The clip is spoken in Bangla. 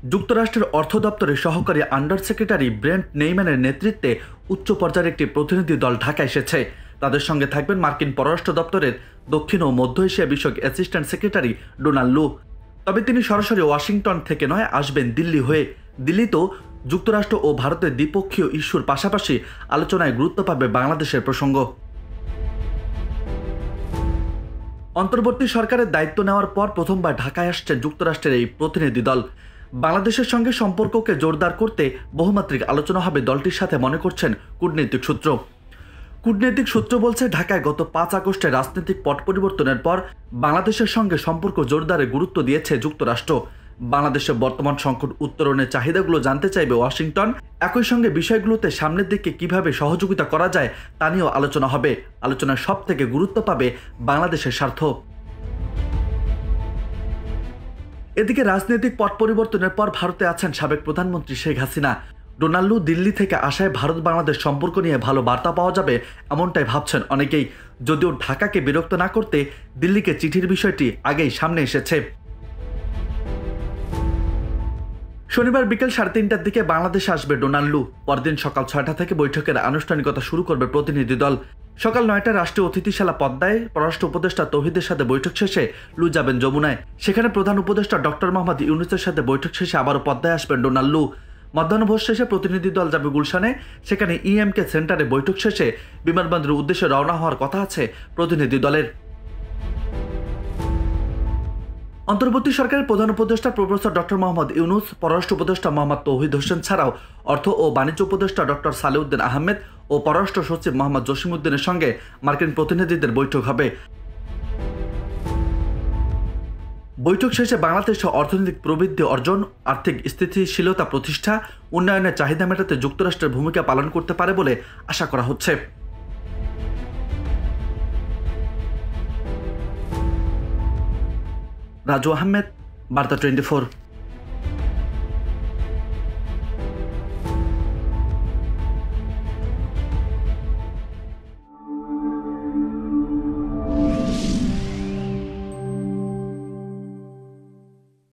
যুক্তরাষ্ট্রের অর্থ দপ্তরের সহকারী আন্ডার সেক্রেটারি ব্রেন্ট নেইম্যানের নেতৃত্বে উচ্চ পর্যায়ের একটি প্রতিনিধি দল ঢাকা এসেছে। তাদের সঙ্গে থাকবেন মার্কিন পররাষ্ট্র দপ্তরের দক্ষিণ ও মধ্য এশিয়া বিষয়ক অ্যাসিস্ট্যান্ট সেক্রেটারি ডোনাল্ড লু। তবে তিনি সরাসরি ওয়াশিংটন থেকে নয়, আসবেন দিল্লি হয়ে। দিল্লিতেও যুক্তরাষ্ট্র ও ভারতের দ্বিপক্ষীয় ইস্যুর পাশাপাশি আলোচনায় গুরুত্ব পাবে বাংলাদেশের প্রসঙ্গ। অন্তর্বর্তী সরকারের দায়িত্ব নেওয়ার পর প্রথমবার ঢাকায় আসছে যুক্তরাষ্ট্রের এই প্রতিনিধি দল। বাংলাদেশের সঙ্গে সম্পর্ককে জোরদার করতে বহুমাত্রিক আলোচনা হবে দলটির সাথে, মনে করছেন কূটনৈতিক সূত্র। কূটনৈতিক সূত্র বলছে, ঢাকায় গত 5 আগস্টে রাজনৈতিক পট পরিবর্তনের পর বাংলাদেশের সঙ্গে সম্পর্ক জোরদারে গুরুত্ব দিয়েছে যুক্তরাষ্ট্র। বাংলাদেশের বর্তমান সংকট উত্তরণের চাহিদাগুলো জানতে চাইবে ওয়াশিংটন। একই সঙ্গে বিষয়গুলোতে সামনের দিকে কিভাবে সহযোগিতা করা যায় তা নিয়েও আলোচনা হবে। আলোচনার সব থেকে গুরুত্ব পাবে বাংলাদেশের স্বার্থ। এদিকে রাজনৈতিক পট পরিবর্তনের পর ভারতে আছেন সাবেক প্রধানমন্ত্রী শেখ হাসিনা। ডোনাল্ড লু দিল্লি থেকে আসায় ভারত বাংলাদেশ সম্পর্ক নিয়ে ভালো বার্তা পাওয়া যাবে, এমনটাই ভাবছেন অনেকেই। যদিও ঢাকাকে বিরক্ত না করতে দিল্লিকে চিঠির বিষয়টি আগেই সামনে এসেছে। শনিবার বিকেল 3:30টার দিকে বাংলাদেশে আসবে ডোনাল্ড লু। পরদিন সকাল 6টা থেকে বৈঠকের আনুষ্ঠানিকতা শুরু করবে প্রতিনিধি দল। সকাল 9টায় রাষ্ট্রীয় অতিথিশালা পদ্মায় পররাষ্ট্র উপদেষ্টা তৌহিদের সাথে বৈঠক শেষে লু যাবেন যমুনায়। সেখানে প্রধান উপদেষ্টা ডক্টর মোহাম্মদ ইউনূসের সাথে বৈঠক শেষে আবারও পদ্মায় আসবেন ডোনাল্ড লু। মধ্যাহ্নভোজ শেষে প্রতিনিধি দল যাবে গুলশানে। সেখানে ইএমকে সেন্টারে বৈঠক শেষে বিমানবন্দরের উদ্দেশ্যে রওনা হওয়ার কথা আছে প্রতিনিধি দলের। অন্তর্বর্তী সরকারের প্রধান উপদেষ্টা প্রফেসর ডক্টর মোহাম্মদ ইউনূস, পররাষ্ট্র উপদেষ্টা মোহাম্মদ তৌহিদ হোসেন ছাড়াও অর্থ ও বাণিজ্য উপদেষ্টা ডক্টর সালেউদ্দিন আহমেদ ও পররাষ্ট্র সচিব মোহাম্মদ জসিমউদ্দিনের সঙ্গে মার্কিন প্রতিনিধিদের বৈঠক হবে। বৈঠক শেষে বাংলাদেশের অর্থনৈতিক প্রবৃদ্ধি অর্জন, আর্থিক স্থিতিশীলতা প্রতিষ্ঠা, উন্নয়নের চাহিদা মেটাতে যুক্তরাষ্ট্রের ভূমিকা পালন করতে পারে বলে আশা করা হচ্ছে। রাজু আহমেদ, বার্তা 24।